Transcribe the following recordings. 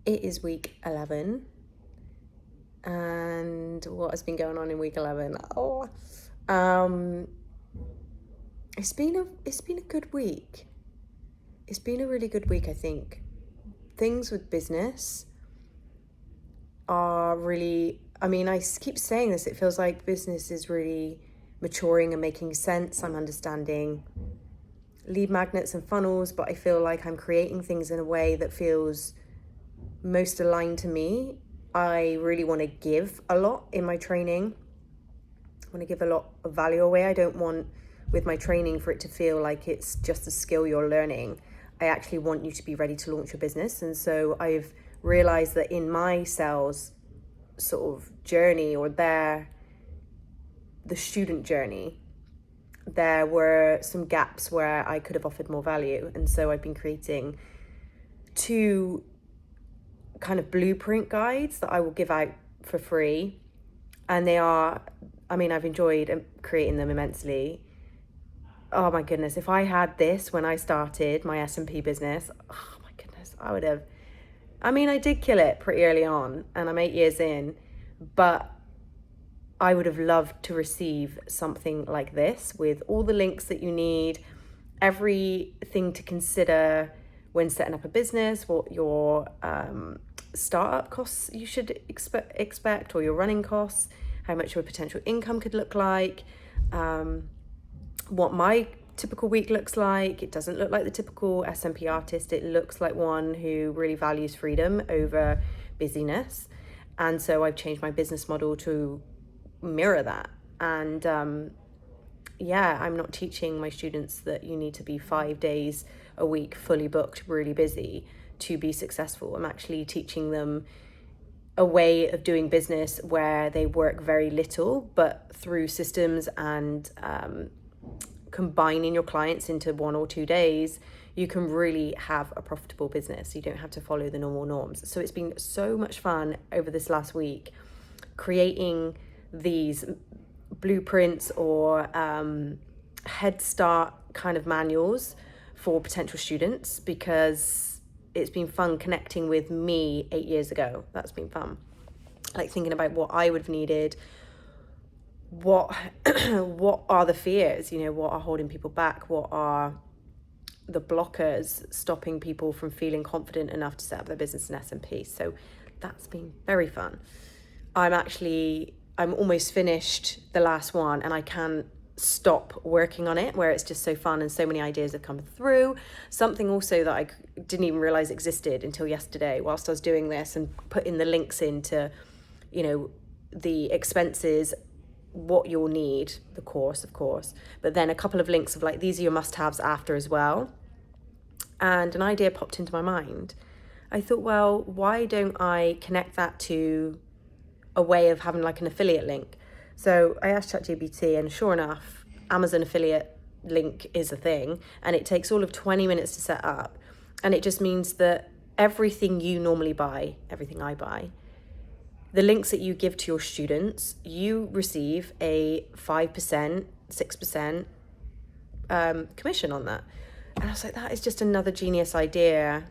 It is week 11. And what has been going on in week 11? Um, it's been a good week. It's been a really good week, I think. Things with business are really, I keep saying this, it feels like business is really maturing and making sense. I'm understanding lead magnets and funnels, but I feel like I'm creating things in a way that feels most aligned to me. I really want to give a lot in my training. I want to give a lot of value away. I don't want, with my training, for it to feel like it's just a skill you're learning. I actually want you to be ready to launch your business. And so I've realized that in my sales sort of journey, or the student journey, there were some gaps where I could have offered more value. And so I've been creating 2 kind of blueprint guides that I will give out for free. And they are, I've enjoyed creating them immensely. Oh my goodness, if I had this when I started my S&P business, oh my goodness, I would have. I did kill it pretty early on, and I'm 8 years in, but I would have loved to receive something like this with all the links that you need, everything to consider when setting up a business, what your startup costs you should expect, or your running costs, how much your potential income could look like, what my typical week looks like. It doesn't look like the typical S&P artist. It looks like one who really values freedom over busyness. And so I've changed my business model to mirror that. And I'm not teaching my students that you need to be 5 days a week fully booked, really busy to be successful. I'm actually teaching them a way of doing business where they work very little, but through systems and combining your clients into 1 or 2 days, you can really have a profitable business. You don't have to follow the normal norms. So it's been so much fun over this last week creating these blueprints or head start kind of manuals for potential students, because it's been fun connecting with me 8 years ago. That's been fun. Like thinking about what I would have needed, what what are the fears, what are holding people back, what are the blockers stopping people from feeling confident enough to set up their business in S&P. So that's been very fun. I'm almost finished the last one, and I can't stop working on it, where it's just so fun and so many ideas have come through. Something also that I didn't even realize existed until yesterday whilst I was doing this and putting the links into, the expenses, what you'll need, the course, of course, but then a couple of links of like, these are your must-haves after as well. And an idea popped into my mind. I thought, well, why don't I connect that to a way of having like an affiliate link? So I asked ChatGPT, and sure enough, Amazon affiliate link is a thing, and it takes all of 20 minutes to set up. And it just means that everything you normally buy, everything I buy, the links that you give to your students, you receive a 5%, 6% commission on that. And I was like, that is just another genius idea.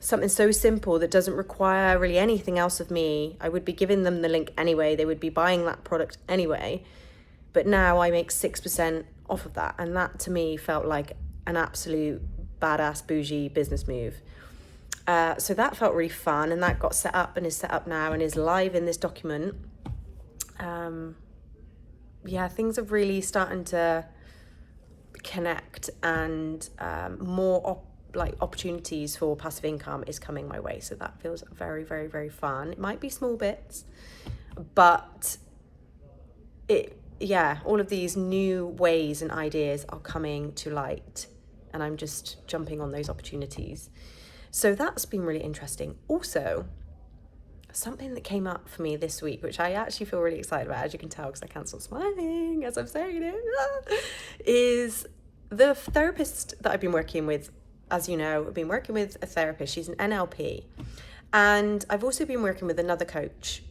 Something so simple that doesn't require really anything else of me. I would be giving them the link anyway. They would be buying that product anyway. But now I make 6% off of that. And that to me felt like an absolute badass bougie business move. So that felt really fun, and that got set up and is set up now and is live in this document. Things are really starting to connect, and more opportunities for passive income is coming my way. So that feels very, very, very fun. It might be small bits, but all of these new ways and ideas are coming to light, and I'm just jumping on those opportunities. So that's been really interesting. Also, something that came up for me this week, which I actually feel really excited about, as you can tell because I can't stop smiling as I'm saying it, is the therapist that I've been working with. As you know, I've been working with a therapist. She's an NLP. And I've also been working with another coach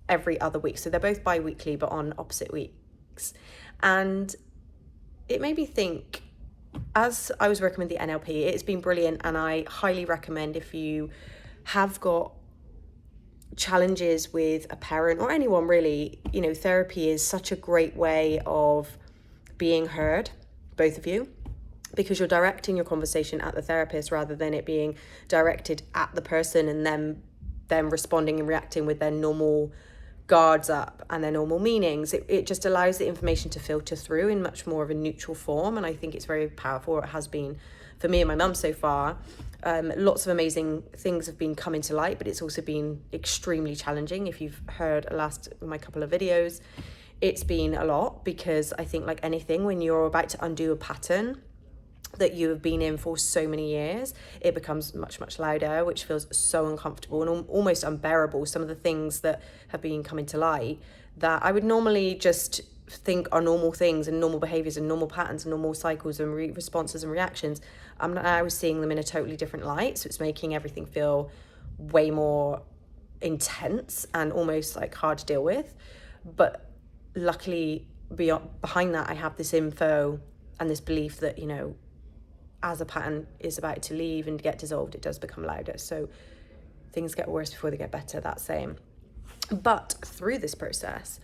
every other week. So they're both bi-weekly, but on opposite weeks. And it made me think, as I was working with the NLP, it's been brilliant, and I highly recommend, if you have got challenges with a parent or anyone really, you know, therapy is such a great way of being heard, both of you, because you're directing your conversation at the therapist rather than it being directed at the person and them responding and reacting with their normal guards up and their normal meanings. It just allows the information to filter through in much more of a neutral form, and I think it's very powerful. It has been for me and my mum so far. Lots of amazing things have been coming to light, but it's also been extremely challenging. If you've heard my couple of videos, it's been a lot, because I think, like anything, when you're about to undo a pattern that you have been in for so many years, it becomes much, much louder, which feels so uncomfortable and almost unbearable. Some of the things that have been coming to light that I would normally just think are normal things and normal behaviors and normal patterns and normal cycles and responses and reactions, I'm now seeing them in a totally different light. So it's making everything feel way more intense and almost like hard to deal with. But luckily, behind that, I have this info and this belief that, you know, as a pattern is about to leave and get dissolved, it does become louder. So things get worse before they get better, that saying. But through this process,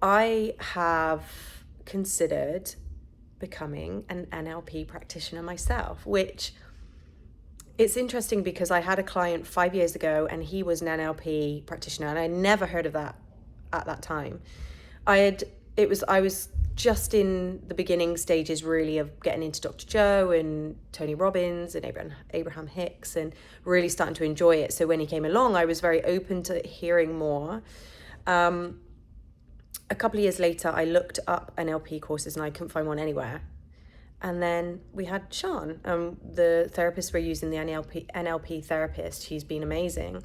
I have considered becoming an NLP practitioner myself, which it's interesting because I had a client 5 years ago and he was an NLP practitioner, and I never heard of that at that time. I was just in the beginning stages really of getting into Dr. Joe and Tony Robbins and Abraham Hicks and really starting to enjoy it. So when he came along, I was very open to hearing more. A couple of years later, I looked up NLP courses and I couldn't find one anywhere. And then we had Sean, the therapist we're using, the NLP therapist. She's been amazing.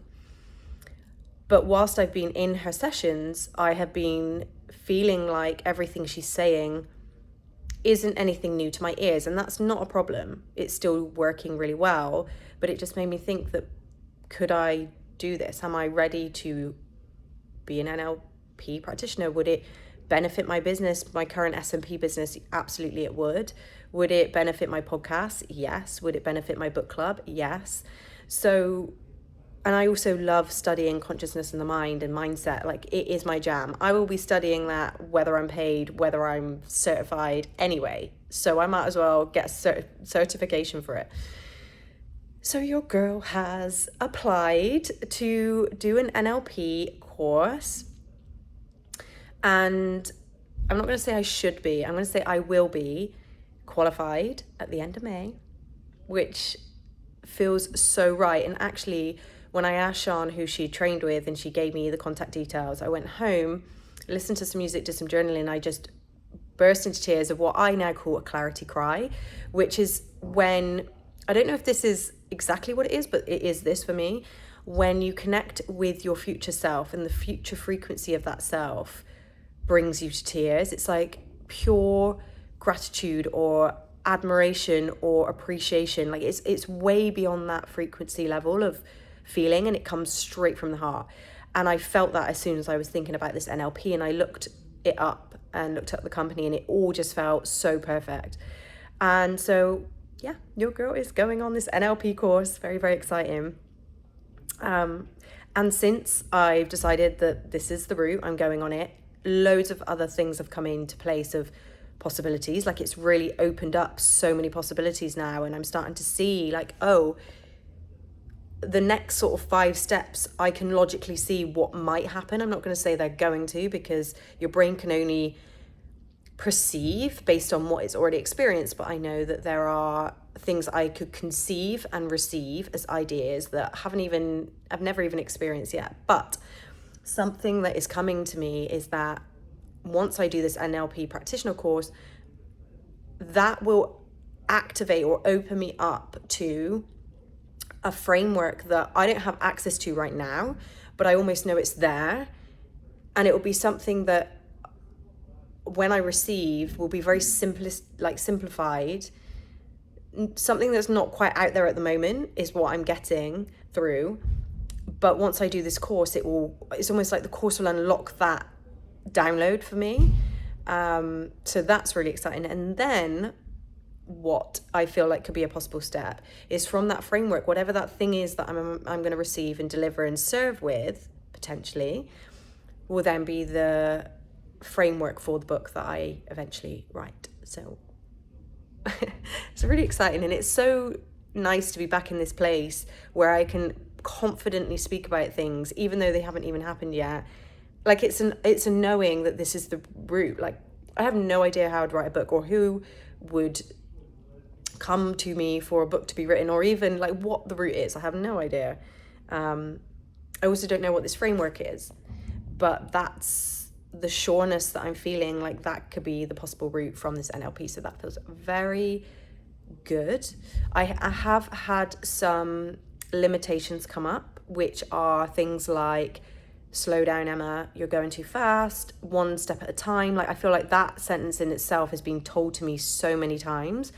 But whilst I've been in her sessions, I have been feeling like everything she's saying isn't anything new to my ears. And that's not a problem. It's still working really well. But it just made me think that, could I do this? Am I ready to be an NLP practitioner? Would it benefit my business, my current S&P business? Absolutely it would. Would it benefit my podcast? Yes. Would it benefit my book club? Yes. So, and I also love studying consciousness in the mind and mindset. Like, it is my jam. I will be studying that whether I'm paid, whether I'm certified anyway. So I might as well get a certification for it. So your girl has applied to do an NLP course. And I'm not going to say I should be. I'm going to say I will be qualified at the end of May, which feels so right. And actually, when I asked Sean who she trained with and she gave me the contact details, I went home, listened to some music, did some journaling, and I just burst into tears of what I now call a clarity cry, which is when, I don't know if this is exactly what it is, but it is this for me, when you connect with your future self and the future frequency of that self brings you to tears. It's like pure gratitude or admiration or appreciation. Like it's way beyond that frequency level of feeling, and it comes straight from the heart. And I felt that as soon as I was thinking about this NLP, and I looked it up and looked up the company, and it all just felt so perfect. And so yeah, your girl is going on this NLP course. Very, very exciting. And since I've decided that this is the route, I'm going on it, loads of other things have come into place of possibilities. Like, it's really opened up so many possibilities now, and I'm starting to see like, oh, the next sort of 5 steps, I can logically see what might happen. I'm not going to say they're going to, because your brain can only perceive based on what it's already experienced, but I know that there are things I could conceive and receive as ideas that I've never even experienced yet. But something that is coming to me is that once I do this NLP practitioner course, that will activate or open me up to a framework that I don't have access to right now, but I almost know it's there. And it will be something that when I receive will be very simplified. Something that's not quite out there at the moment is what I'm getting through. But once I do this course, it's almost like the course will unlock that download for me. So that's really exciting. And then what I feel like could be a possible step is from that framework, whatever that thing is that I'm going to receive and deliver and serve with, potentially, will then be the framework for the book that I eventually write. So it's really exciting, and it's so nice to be back in this place where I can confidently speak about things even though they haven't even happened yet. Like it's a knowing that this is the route. Like I have no idea how I'd write a book or who would come to me for a book to be written, or even like what the route is. I have no idea. I also don't know what this framework is, but that's the sureness that I'm feeling like that could be the possible route from this NLP. So that feels very good. I have had some limitations come up, which are things like, slow down, Emma, you're going too fast, one step at a time. Like I feel like that sentence in itself has been told to me so many times.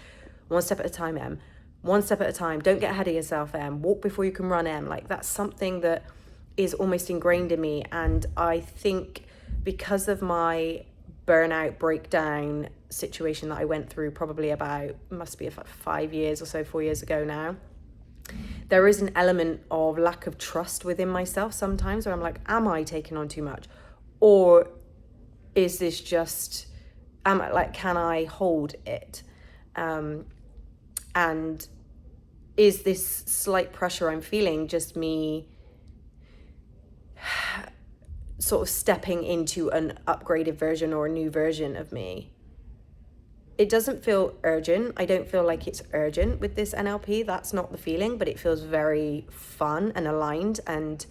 One step at a time, Em. One step at a time. Don't get ahead of yourself, Em. Walk before you can run, Em. Like that's something that is almost ingrained in me. And I think because of my burnout breakdown situation that I went through probably about, must be about 5 years or so, 4 years ago now, there is an element of lack of trust within myself sometimes where I'm like, am I taking on too much? Or is this just, can I hold it? And is this slight pressure I'm feeling just me sort of stepping into an upgraded version or a new version of me? It doesn't feel urgent. I don't feel like it's urgent with this NLP. That's not the feeling, but it feels very fun and aligned and